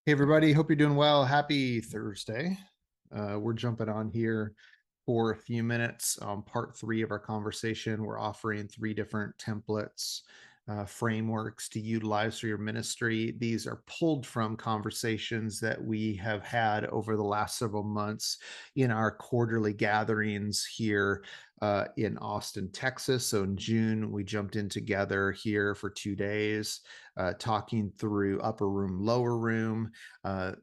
Hey everybody, hope you're doing well. Happy Thursday. We're jumping on here for a few minutes on part three of our conversation. We're offering three different templates, frameworks to utilize for your ministry. These are pulled from conversations that we have had over the last several months in our quarterly gatherings here in Austin, Texas. So in June, we jumped in together here for 2 days, talking through upper room, lower room.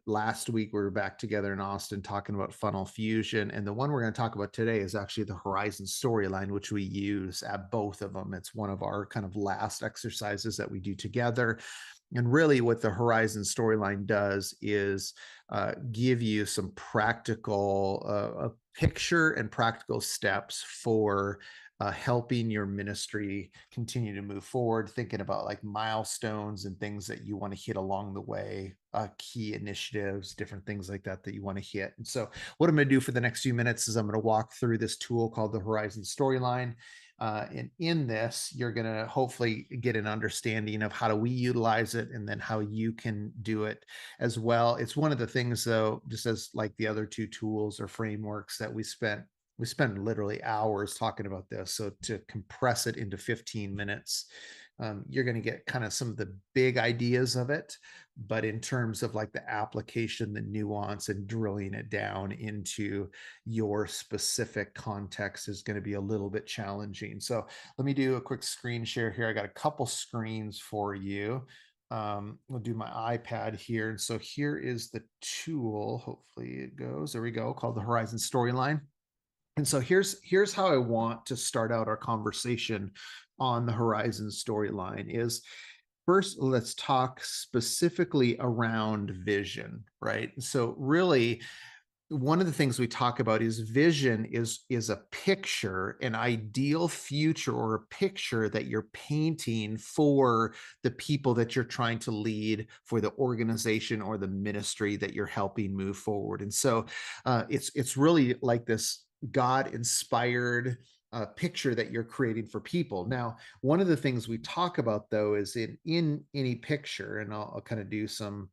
Last week, we were back together in Austin talking about funnel fusion. And the one we're going to talk about today is actually the Horizon storyline, which we use at both of them. It's one of our kind of last exercises that we do together. And really, what the Horizon storyline does is give you some practical, a picture and practical steps for helping your ministry continue to move forward, thinking about like milestones and things that you want to hit along the way, key initiatives, different things like that that you want to hit. And so, what I'm going to do for the next few minutes is I'm going to walk through this tool called the Horizon storyline. And in this, you're going to hopefully get an understanding of how do we utilize it and then how you can do it as well. It's one of the things, though, just as like the other two tools or frameworks that we spend literally hours talking about this. So to compress it into 15 minutes, you're going to get kind of some of the big ideas of it. But in terms of like the application, the nuance, and drilling it down into your specific context is going to be a little bit challenging. So let me do a quick screen share here. I got a couple screens for you. We'll do my iPad here. And so here is the tool. Hopefully it goes. There we go, called the Horizon Storyline. And so here's how I want to start out our conversation on the Horizon storyline is first, let's talk specifically around vision, right? So really, one of the things we talk about is vision is a picture, an ideal future or a picture that you're painting for the people that you're trying to lead, for the organization or the ministry that you're helping move forward. And so it's really like this God inspired picture that you're creating for people. Now, one of the things we talk about though is in any picture, and I'll kind of do some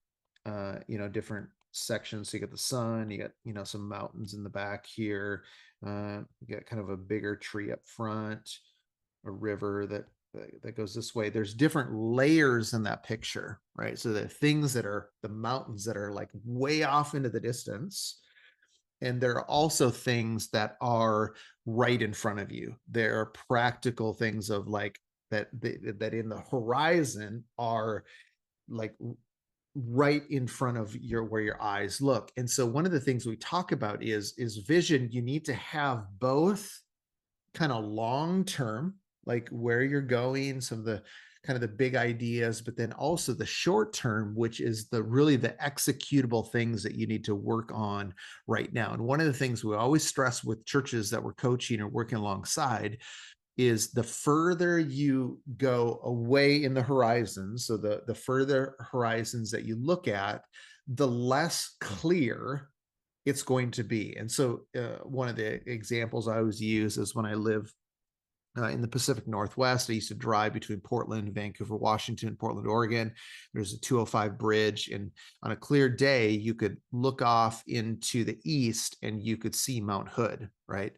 different sections. So you got the sun, you got some mountains in the back here, you got kind of a bigger tree up front, a river that goes this way. There's different layers in that picture, right? So the things that are the mountains that are like way off into the distance, and there are also things that are right in front of you. There are practical things of like that in the horizon are like right in front of your where your eyes look. And so one of the things we talk about is vision. You need to have both kind of long term, like where you're going, some of the kind of the big ideas, but then also the short term, which is the really the executable things that you need to work on right now. And one of the things we always stress with churches that we're coaching or working alongside is the further you go away in the horizons, so the further horizons that you look at, the less clear it's going to be. And so one of the examples I always use is when I live in the Pacific Northwest. I used to drive between Portland, Vancouver, Washington, Portland, Oregon. There's a 205 bridge, and on a clear day, you could look off into the east and you could see Mount Hood, right?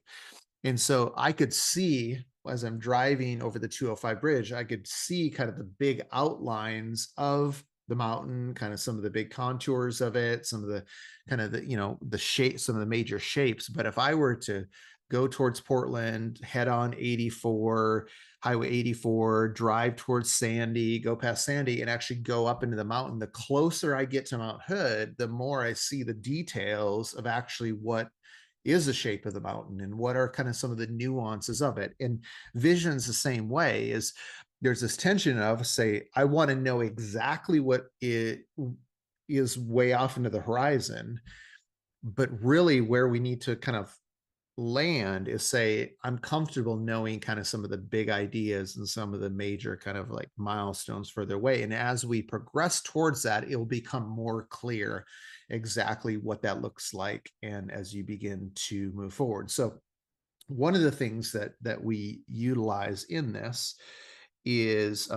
And so I could see as I'm driving over the 205 bridge, I could see kind of the big outlines of the mountain, kind of some of the big contours of it, some of the kind of the shape, some of the major shapes. But if I were to go towards Portland, head on 84, Highway 84, drive towards Sandy, go past Sandy, and actually go up into the mountain, the closer I get to Mount Hood, the more I see the details of actually what is the shape of the mountain and what are kind of some of the nuances of it. And vision's the same way. Is there's this tension of, say, I want to know exactly what it is way off into the horizon, but really where we need to kind of land is, say, I'm comfortable knowing kind of some of the big ideas and some of the major kind of like milestones further away. And as we progress towards that, it will become more clear exactly what that looks like. And as you begin to move forward. So one of the things that we utilize in this is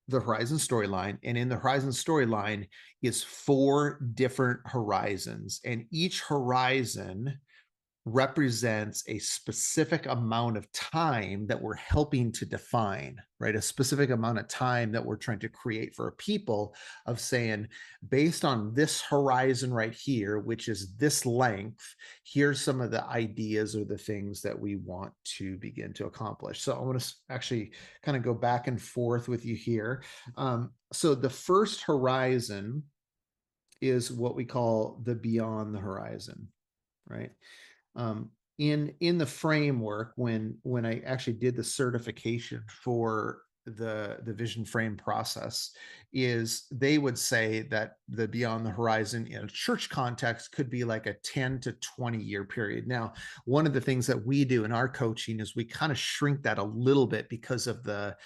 the Horizon storyline, and in the Horizon storyline is 4 different horizons, and each horizon represents a specific amount of time that we're helping to define, right? A specific amount of time that we're trying to create for a people, of saying, based on this horizon right here, which is this length, here's some of the ideas or the things that we want to begin to accomplish. So I want to actually kind of go back and forth with you here. So the first horizon is what we call the beyond the horizon, right? In the framework, when I actually did the certification for the vision frame process, is they would say that the beyond the horizon in a church context could be like a 10 to 20 year period. Now, one of the things that we do in our coaching is we kind of shrink that a little bit because of the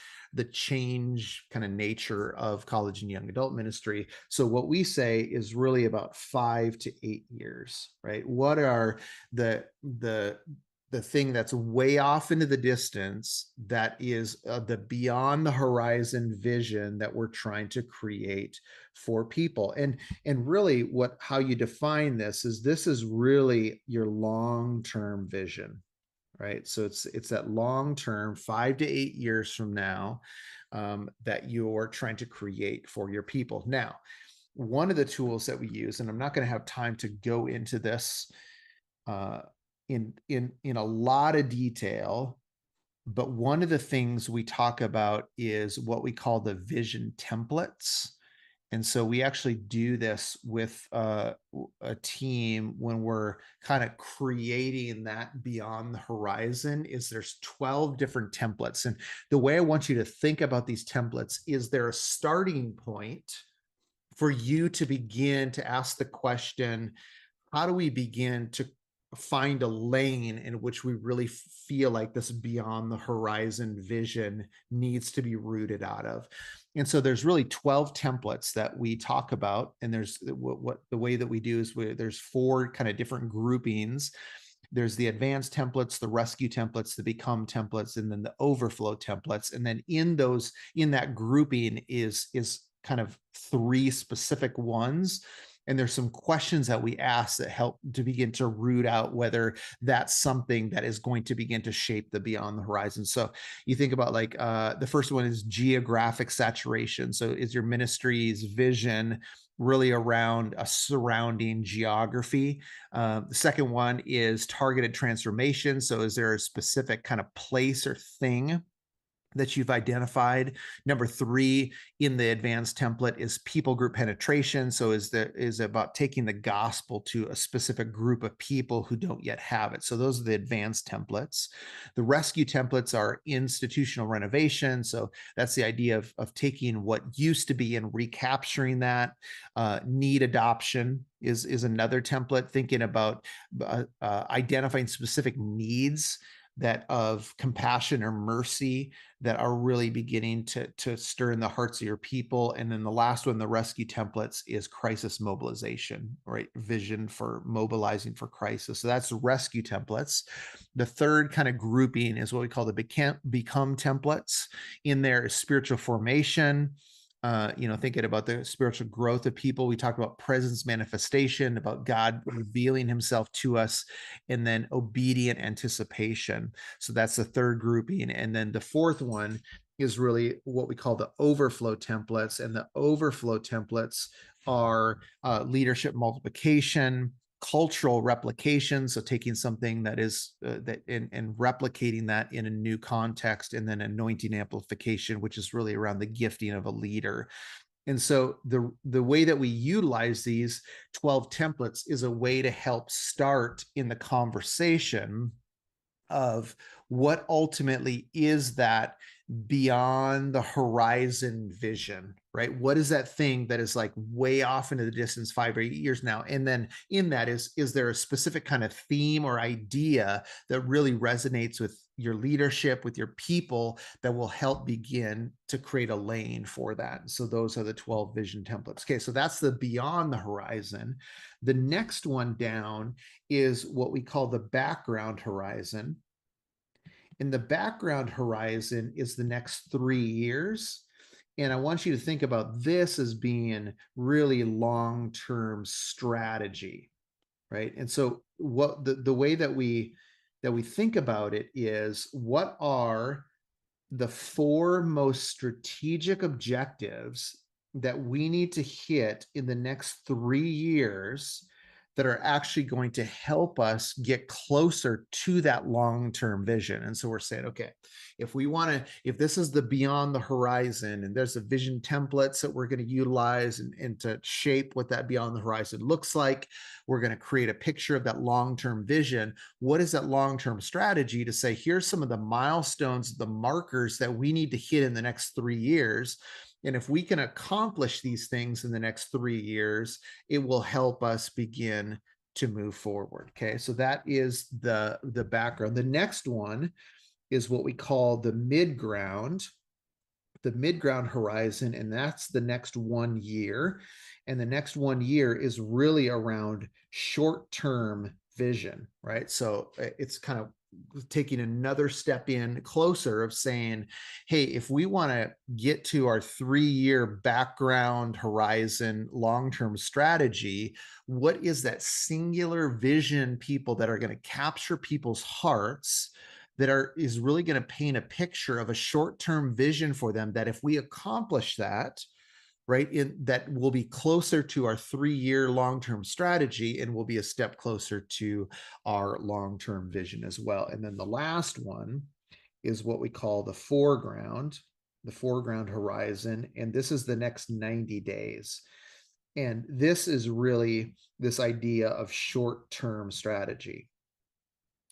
change kind of nature of college and young adult ministry. So what we say is really about 5 to 8 years, right? What are the thing that's way off into the distance, that is the beyond the horizon vision that we're trying to create for people. And really, what how you define this is really your long-term vision, right? So it's that long term, 5 to 8 years from now, that you're trying to create for your people. Now, one of the tools that we use, and I'm not going to have time to go into this uh, in a lot of detail, but one of the things we talk about is what we call the vision templates. And so we actually do this with a team when we're kind of creating that beyond the horizon. Is there's 12 different templates, and the way I want you to think about these templates is there a starting point for you to begin to ask the question, how do we begin to find a lane in which we really feel like this beyond the horizon vision needs to be rooted out of? And so there's really 12 templates that we talk about, and there's what the way that we do is there's 4 kind of different groupings. There's the advanced templates, the rescue templates, the become templates, and then the overflow templates. And then in that grouping is kind of 3 specific ones, and there's some questions that we ask that help to begin to root out whether that's something that is going to begin to shape the beyond the horizon. So you think about, like, the first one is geographic saturation. So is your ministry's vision really around a surrounding geography? The second one is targeted transformation. So is there a specific kind of place or thing that you've identified? Number 3 in the advanced template is people group penetration. So is about taking the gospel to a specific group of people who don't yet have it. So those are the advanced templates. The rescue templates are institutional renovation. So that's the idea of taking what used to be and recapturing that. Need adoption is another template, thinking about identifying specific needs that of compassion or mercy that are really beginning to stir in the hearts of your people. And then the last one, the rescue templates, is crisis mobilization, right? Vision for mobilizing for crisis. So that's rescue templates. The third kind of grouping is what we call the become templates. In there is spiritual formation, thinking about the spiritual growth of people. We talk about presence manifestation, about God revealing himself to us, and then obedient anticipation. So that's the third grouping. And then the fourth one is really what we call the overflow templates. And the overflow templates are leadership multiplication, cultural replication, so taking something that is that and replicating that in a new context, and then anointing amplification, which is really around the gifting of a leader. And so the way that we utilize these 12 templates is a way to help start in the conversation of what ultimately is that beyond the horizon vision, right? What is that thing that is like way off into the distance, 5 or 8 years now? And then in that is there a specific kind of theme or idea that really resonates with your leadership, with your people, that will help begin to create a lane for that? So those are the 12 vision templates. Okay, so that's the beyond the horizon. The next one down is what we call the background horizon. And the background horizon is the next 3 years. And I want you to think about this as being really long-term strategy, right? And so what the way that we think about it is, what are the four most strategic objectives that we need to hit in the next 3 years that are actually going to help us get closer to that long-term vision. And so we're saying, okay, if we want to, if this is the beyond the horizon, and there's a vision templates that we're going to utilize and to shape what that beyond the horizon looks like, we're going to create a picture of that long-term vision. What is that long-term strategy to say, here's some of the milestones, the markers that we need to hit in the next 3 years. And if we can accomplish these things in the next 3 years, it will help us begin to move forward. Okay, so that is the background. The next one is what we call the midground horizon, and that's the next 1 year. And the next 1 year is really around short-term vision, right? So it's kind of taking another step in closer of saying, hey, if we want to get to our 3 year background horizon long-term strategy, what is that singular vision, people that are going to capture people's hearts, that is really going to paint a picture of a short-term vision for them, that if we accomplish that, right, that will be closer to our 3 year long-term strategy, and will be a step closer to our long-term vision as well. And then the last one is what we call the foreground horizon, and this is the next 90 days. And this is really this idea of short-term strategy.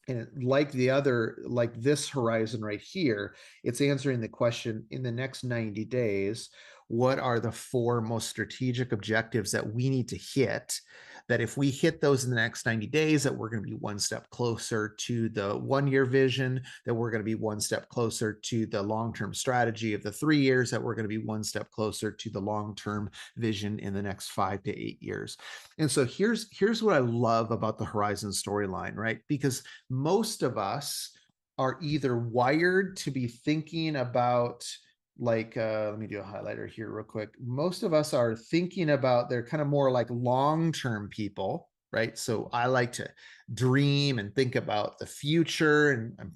And like this horizon right here, it's answering the question, in the next 90 days, what are the four most strategic objectives that we need to hit, that if we hit those in the next 90 days, that we're going to be one step closer to the 1 year vision, that we're going to be one step closer to the long-term strategy of the 3 years, that we're going to be one step closer to the long-term vision in the next 5 to 8 years. And so here's what I love about the Horizon storyline, right? Because most of us are either wired to be thinking about, like, let me do a highlighter here real quick. Most of us are thinking about, they're kind of more like long-term people, right? So I like to dream and think about the future, and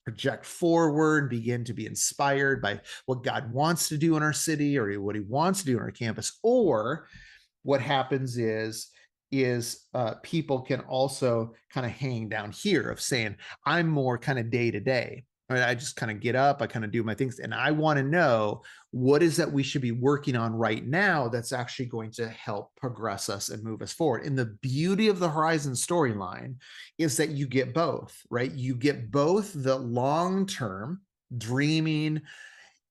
project forward, begin to be inspired by what God wants to do in our city, or what he wants to do on our campus. Or what happens is people can also kind of hang down here of saying, I'm more kind of day to day. Right? I just kind of get up, I kind of do my things, and I want to know what is that we should be working on right now that's actually going to help progress us and move us forward. And the beauty of the Horizon storyline is that you get both, right? You get both the long-term dreaming,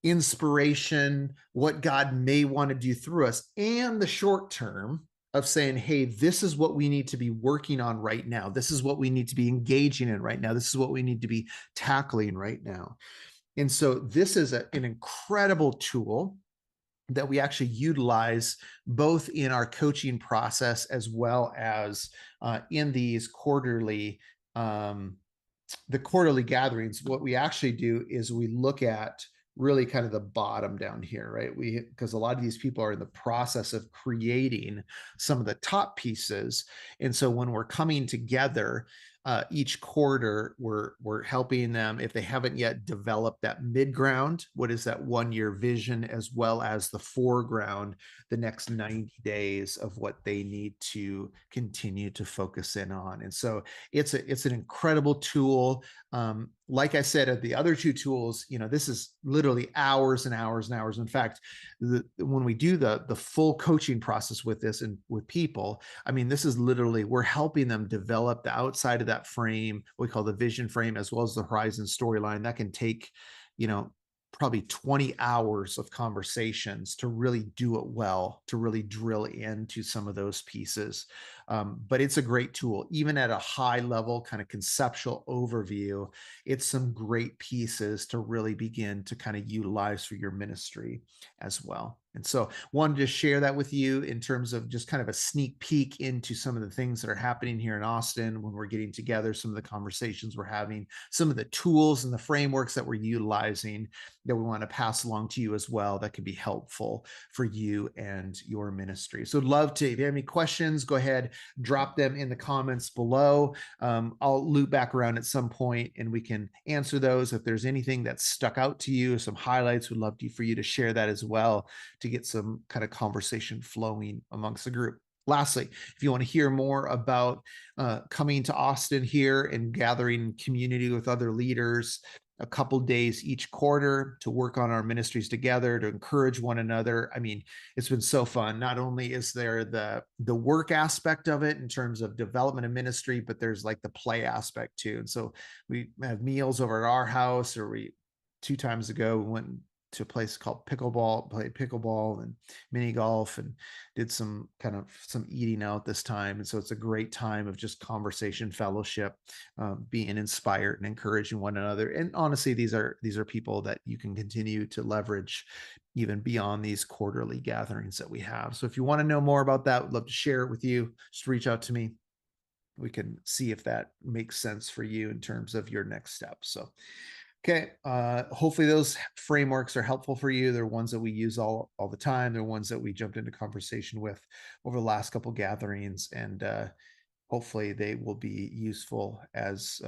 inspiration, what God may want to do through us, and the short term of saying, hey, this is what we need to be working on right now. This is what we need to be engaging in right now. This is what we need to be tackling right now. And so this is an incredible tool that we actually utilize both in our coaching process, as well as in these the quarterly gatherings. What we actually do is we look at really kind of the bottom down here, right? Because a lot of these people are in the process of creating some of the top pieces. And so when we're coming together each quarter, we're helping them, if they haven't yet developed that midground, what is that 1 year vision, as well as the foreground, the next 90 days of what they need to continue to focus in on. And so it's an incredible tool. Like I said, of the other two tools, this is literally hours and hours and hours. In fact, when we do the full coaching process with this and with people, I mean, this is literally, we're helping them develop the outside of that frame, what we call the vision frame, as well as the Horizon storyline. That can take, probably 20 hours of conversations to really do it well, to really drill into some of those pieces. But it's a great tool, even at a high level, kind of conceptual overview. It's some great pieces to really begin to kind of utilize for your ministry as well. And so wanted to share that with you in terms of just kind of a sneak peek into some of the things that are happening here in Austin when we're getting together, some of the conversations we're having, some of the tools and the frameworks that we're utilizing that we want to pass along to you as well that can be helpful for you and your ministry. So love to, if you have any questions, go ahead, drop them in the comments below. I'll loop back around at some point and we can answer those. If there's anything that stuck out to you, some highlights, we'd love for you to share that as well to get some kind of conversation flowing amongst the group. Lastly, if you want to hear more about coming to Austin here and gathering community with other leaders, a couple days each quarter to work on our ministries together, to encourage one another. I mean, it's been so fun. Not only is there the work aspect of it in terms of development of ministry, but there's like the play aspect too. And so we have meals over at our house, or we 2 times ago we went to a place called pickleball, played pickleball and mini golf, and did some eating out this time. And so it's a great time of just conversation, fellowship, being inspired and encouraging one another. And honestly, these are people that you can continue to leverage even beyond these quarterly gatherings that we have. So if you want to know more about that, I'd love to share it with you. Just reach out to me. We can see if that makes sense for you in terms of your next steps. So okay. Hopefully those frameworks are helpful for you. They're ones that we use all the time. They're ones that we jumped into conversation with over the last couple gatherings, and hopefully they will be useful as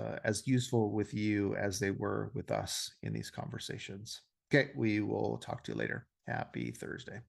useful with you as they were with us in these conversations. Okay, we will talk to you later. Happy Thursday.